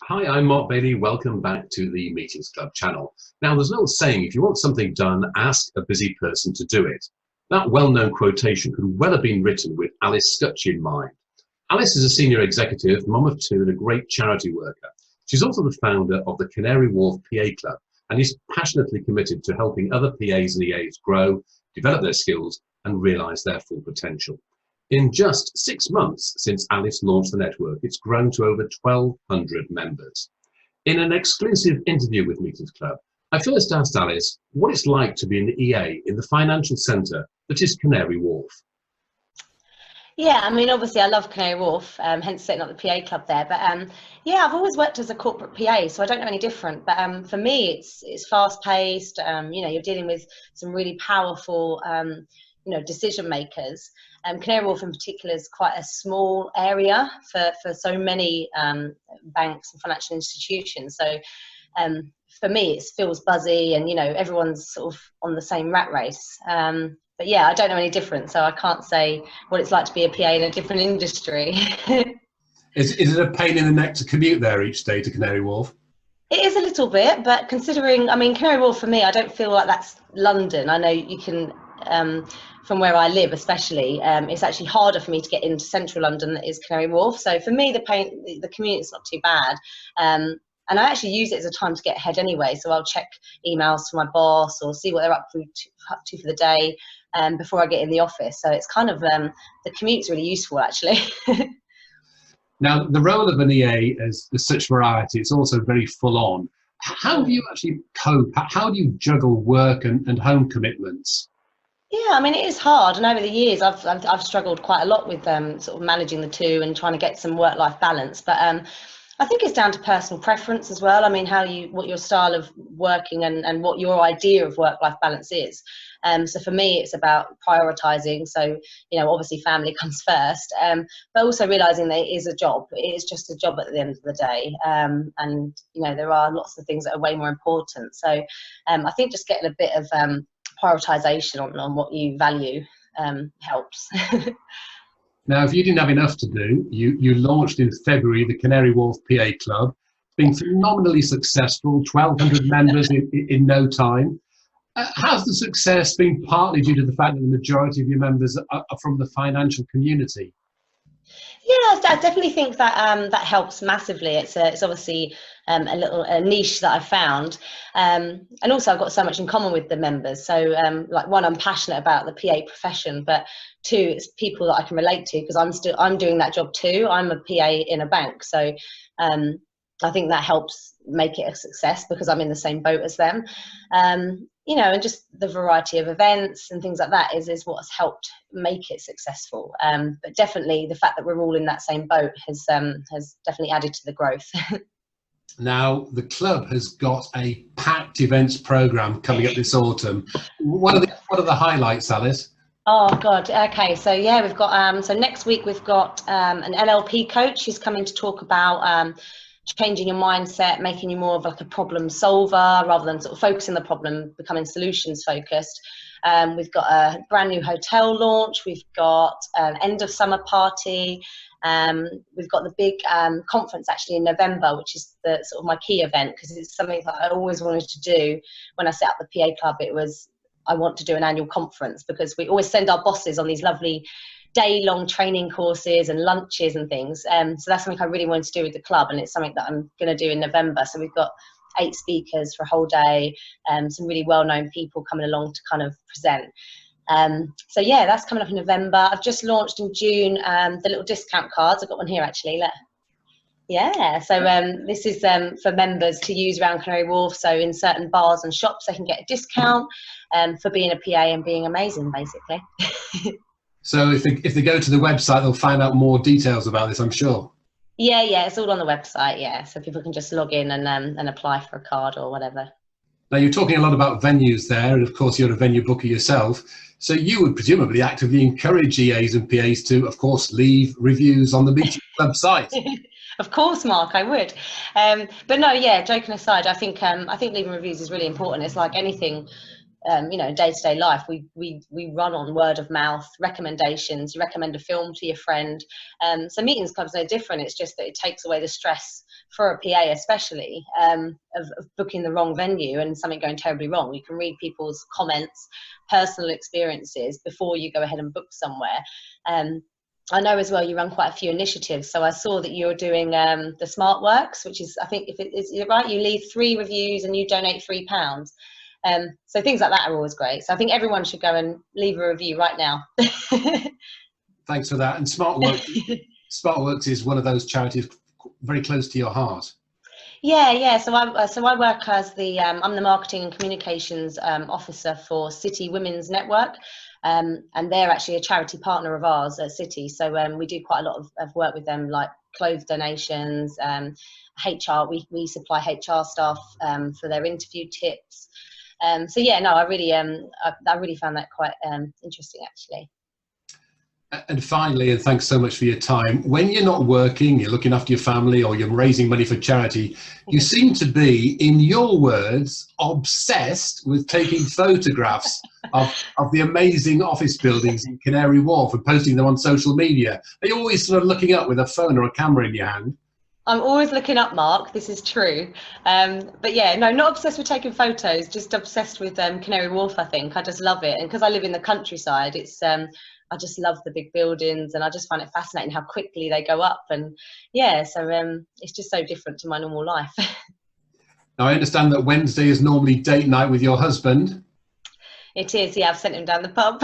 Hi, I'm Mark Bailey. Welcome back to the Meetings Club channel. Now, there's an old saying, if you want something done, ask a busy person to do it. That well-known quotation could well have been written with Alice Scutchey in mind. Alice is a senior executive, mum of two, and a great charity worker. She's also the founder of the Canary Wharf PA Club and is passionately committed to helping other PAs and EAs grow, develop their skills, and realise their full potential. In just 6 months since Alice launched the network, it's grown to over 1,200 members. In an exclusive interview with Meetings Club, I first asked Alice what it's like to be an EA in the financial centre that is Canary Wharf. Yeah, I mean, obviously I love Canary Wharf, hence setting up the PA club there. But yeah, I've always worked as a corporate PA, so I don't know any different. But for me, it's fast paced. You're dealing with some really powerful, decision makers. Canary Wharf in particular is quite a small area for so many banks and financial institutions. So for me, it feels buzzy, and everyone's sort of on the same rat race. But yeah, I don't know any different, so I can't say what it's like to be a PA in a different industry. Is it a pain in the neck to commute there each day to Canary Wharf? It is a little bit, but considering, I mean, Canary Wharf for me, I don't feel like that's London. I know you can, from where I live especially, it's actually harder for me to get into central London than it is Canary Wharf. So for me, the commute is not too bad. And I actually use it as a time to get ahead anyway. So I'll check emails from my boss or see what they're up to for the day before I get in the office. So it's kind of, the commute's really useful actually. Now, the role of an EA is such variety. It's also very full on. How do you actually cope? How do you juggle work and home commitments? Yeah, I mean, it is hard, and over the years, I've struggled quite a lot with sort of managing the two and trying to get some work-life balance. But I think it's down to personal preference as well. I mean, what your style of working and what your idea of work-life balance is. So for me, it's about prioritising. So obviously, family comes first, but also realising that it is a job. It is just a job at the end of the day, and there are lots of things that are way more important. So I think just getting a bit of prioritisation on what you value helps. Now, if you didn't have enough to do, you launched in February the Canary Wharf PA Club. It's been phenomenally successful, 1,200 members in no time. Has the success been partly due to the fact that the majority of your members are from the financial community? Yeah, I definitely think that that helps massively. It's obviously a niche that I found, and also I've got so much in common with the members. So like one, I'm passionate about the PA profession, but two, it's people that I can relate to because I'm doing that job too. I'm a PA in a bank, so I think that helps make it a success because I'm in the same boat as them. And just the variety of events and things like that is what's helped make it successful. But definitely the fact that we're all in that same boat has definitely added to the growth. Now, the club has got a packed events programme coming up this autumn. What are the highlights, Alice? Oh God. Okay. So yeah, we've got so next week we've got an NLP coach who's coming to talk about changing your mindset, making you more of like a problem solver rather than sort of focusing on the problem, becoming solutions focused. We've got a brand new hotel launch. We've got an end of summer party. We've got the big conference actually in November, which is the sort of my key event because it's something that I always wanted to do when I set up the PA Club. I want to do an annual conference because we always send our bosses on these lovely day-long training courses and lunches and things. So that's something I really wanted to do with the club, and it's something that I'm going to do in November. So we've got 8 speakers for a whole day, some really well-known people coming along to kind of present. So yeah, that's coming up in November. I've just launched in June the little discount cards. I've got one here actually. Yeah, so this is for members to use around Canary Wharf. So in certain bars and shops, they can get a discount for being a PA and being amazing, basically. So if they go to the website, they'll find out more details about this, I'm sure. Yeah, it's all on the website, yeah. So people can just log in and apply for a card or whatever. Now, you're talking a lot about venues there, and of course you're a venue booker yourself. So you would presumably actively encourage EAs and PAs to, of course, leave reviews on the Meetings Club site. Of course, Mark, I would. But no, yeah, joking aside, I think leaving reviews is really important. It's like anything. you know, day-to-day life, we run on word of mouth, recommendations. You recommend a film to your friend. So meetings club's no different. It's just that it takes away the stress for a PA, especially of booking the wrong venue and something going terribly wrong. You can read people's comments, personal experiences before you go ahead and book somewhere. I know as well you run quite a few initiatives, so I saw that you're doing the Smart Works, which is, I think, if it is right, you leave 3 reviews and you donate £3. So things like that are always great. So I think everyone should go and leave a review right now. Thanks for that. And Smart Works is one of those charities very close to your heart. Yeah. So I work as I'm the marketing and communications officer for City Women's Network. And they're actually a charity partner of ours at City. So we do quite a lot of work with them, like clothes donations, HR. We supply HR staff for their interview tips. So yeah, no, I really found that quite interesting, actually. And finally, and thanks so much for your time, when you're not working, you're looking after your family or you're raising money for charity, you seem to be, in your words, obsessed with taking photographs of the amazing office buildings in Canary Wharf and posting them on social media. Are you always sort of looking up with a phone or a camera in your hand? I'm always looking up, Mark. This is true. But yeah, no, not obsessed with taking photos, just obsessed with Canary Wharf, I think. I just love it. And because I live in the countryside, it's I just love the big buildings, and I just find it fascinating how quickly they go up. And yeah, so it's just so different to my normal life. Now, I understand that Wednesday is normally date night with your husband. It is, yeah, I've sent him down the pub.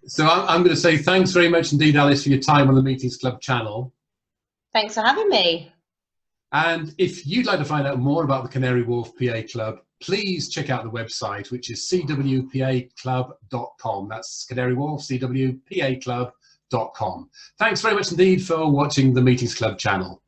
So I'm going to say thanks very much indeed, Alice, for your time on the Meetings Club channel. Thanks for having me. And if you'd like to find out more about the Canary Wharf PA Club, please check out the website, which is cwpaclub.com. That's Canary Wharf, cwpaclub.com. Thanks very much indeed for watching the Meetings Club channel.